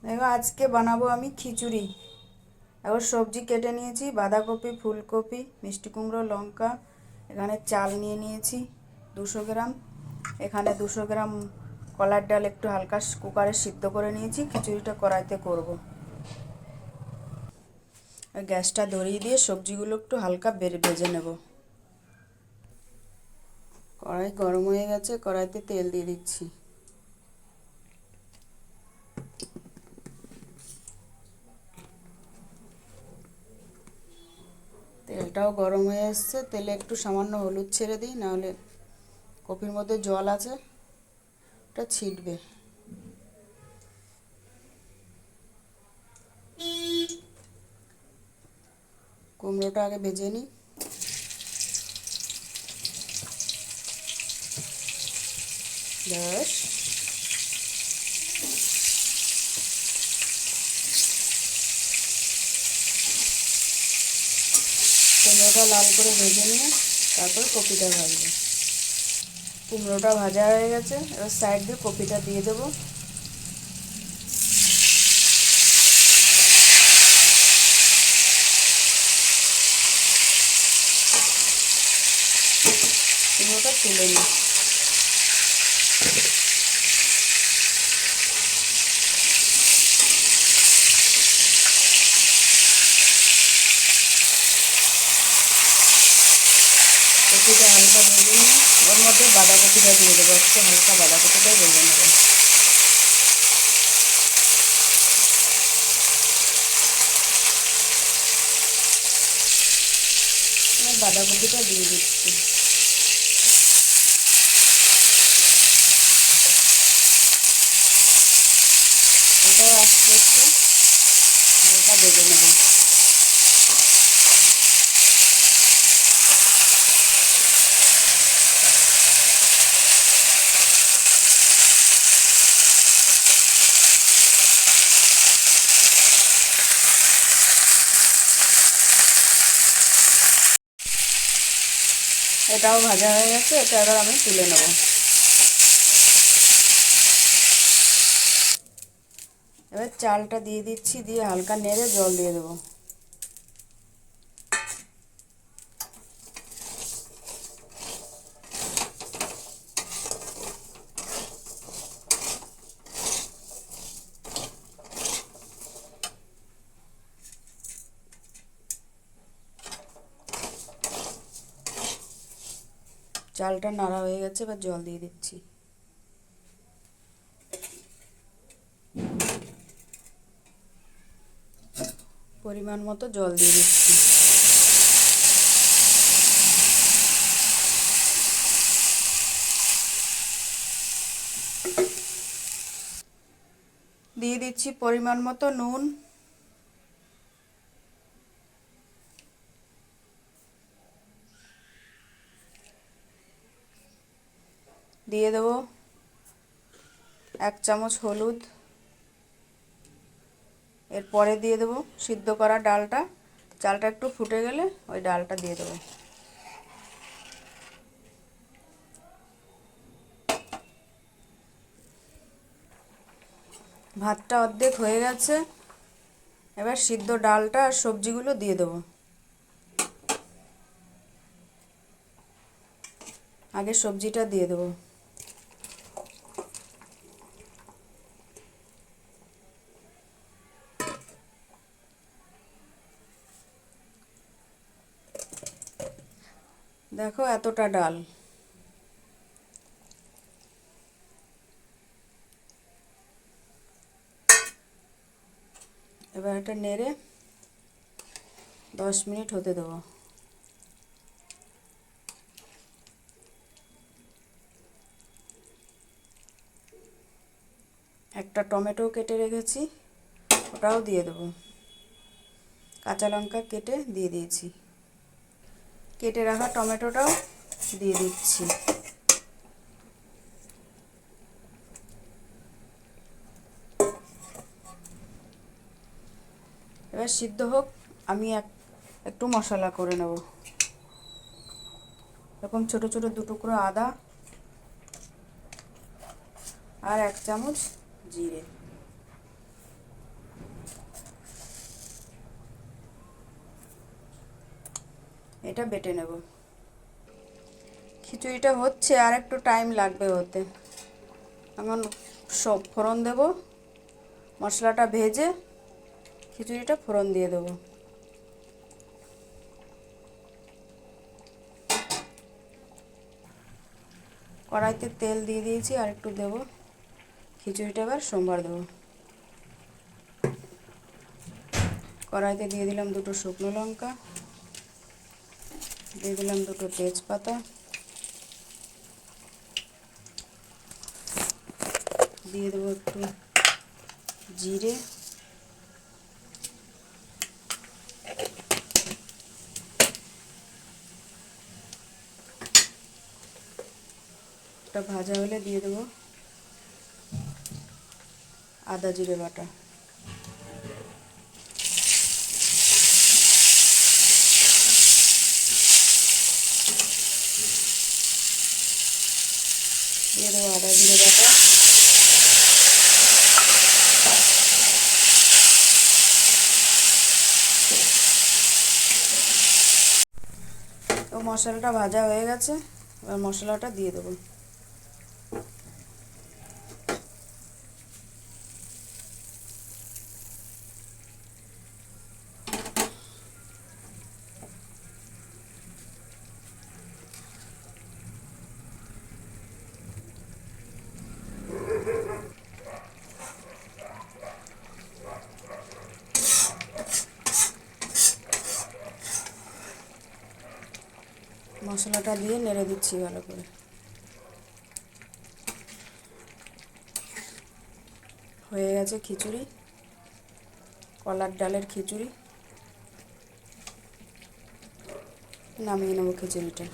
দেখো আজকে বানাবো আমি খিচুড়ি। এবার সবজি কেটে নিয়েছি, বাঁধাকপি, ফুলকপি, মিষ্টি কুমড়ো, লঙ্কা। এখানে চাল নিয়ে নিয়েছি 200 গ্রাম। এখানে 200 গ্রাম কলার ডাল একটু হালকা কুকারে সিদ্ধ করে নিয়েছি। খিচুড়িটা কড়াইতে করব। গ্যাসটা ধরিয়ে দিয়ে সবজিগুলো একটু হালকা ভেজে নেব। কড়াই গরম হয়ে গেছে, কড়াইতে তেল দিয়ে দিচ্ছি। তেলটাও গরম হয়ে এসছে, তেলে একটু সামান্য হলুদ ছেড়ে দিই, নাহলে কপির মধ্যে জল আছে, ওটা ছিটবে। কুমড়োটা আগে ভেজে নিই। ব্যাস, কুমড়োটা লাল করে ভেজে নিয়ে তারপর কপিটা ভাজবো। কুমড়োটা ভাজা হয়ে গেছে, এবার সাইড দিয়ে কপিটা দিয়ে দেবো। কুমড়োটা তুলে নিই। কপিটা হালকা ভেজে নিয়ে ওর মধ্যে বাঁধাকপিটা দিয়ে দেবো, একটু হালকা বাঁধাকপিটাই ভেজে নেবো। বাঁধাকপিটা দিয়ে দিচ্ছি। এটাও আস্তে আস্তে হালকা ভেজে নেব। এটাও ভাজা হয়ে গেছে, এটা এবার আমি তুলে নেব। এবার চালটা দিয়ে দিচ্ছি, দিয়ে হালকা নেড়ে জল দিয়ে দেবো। চালটা নাড়া হয়ে গেছে, এবার জল দিয়ে দিচ্ছি। পরিমাণ মতো জল দিয়ে দিচ্ছি। দিয়ে দিচ্ছি পরিমাণ মতো নুন। দিয়ে দেবো 1 চামচ হলুদ। এরপরে দিয়ে দেবো সিদ্ধ করা ডালটা। চালটা একটু ফুটে গেলে ওই ডালটা দিয়ে দেবো। ভাতটা অর্ধেক হয়ে গেছে, এবার সিদ্ধ ডালটা আর সবজিগুলো দিয়ে দেবো। আগে সবজিটা দিয়ে দেবো। দেখো এতটা ডাল। এবার এটা নেড়ে 10 মিনিট হতে দেবো। একটা টমেটো কেটে রেখেছি, ওটাও দিয়ে দেবো। কাঁচা লঙ্কা কেটে দিয়ে দিয়েছি। কেটে রাখা টমেটোটাও দিয়ে দিচ্ছি। এবার সিদ্ধ হোক, আমি একটু মশলা করে নেব। এরকম ছোট ছোট 2 টুকরো আদা আর 1 চামচ জিরে। এটা বেটে নেব। খিচুড়িটা হচ্ছে, আর একটু টাইম লাগবে হতে। এখন সব ফোড়ন দেব, মশলাটা ভেজে খিচুড়িটা ফোড়ন দিয়ে দেবো। কড়াইতে তেল দিয়ে দিয়েছি, আর একটু দেবো। খিচুড়িটা এবার সোমবার দেবো। কড়াইতে দিয়ে দিলাম 2টো শুকনো লঙ্কা, দিয়ে দিলাম 2টো তেজপাতা, দিয়ে দেবো একটু জিরে, একটা ভাজা হলে দিয়ে দেবো আদা জিরে বাটা, দিয়ে দেবো আদা জিরে বাটা, তো মশলাটা ভাজা হয়ে গেছে, এবার মশলাটা দিয়ে দেবো। মশলাটা দিয়ে নেড়ে দিচ্ছি ভালো করে। হয়ে গেছে খিচুড়ি, কলার ডালের খিচুড়ি। নামিয়ে নেবো খিচুড়িটা।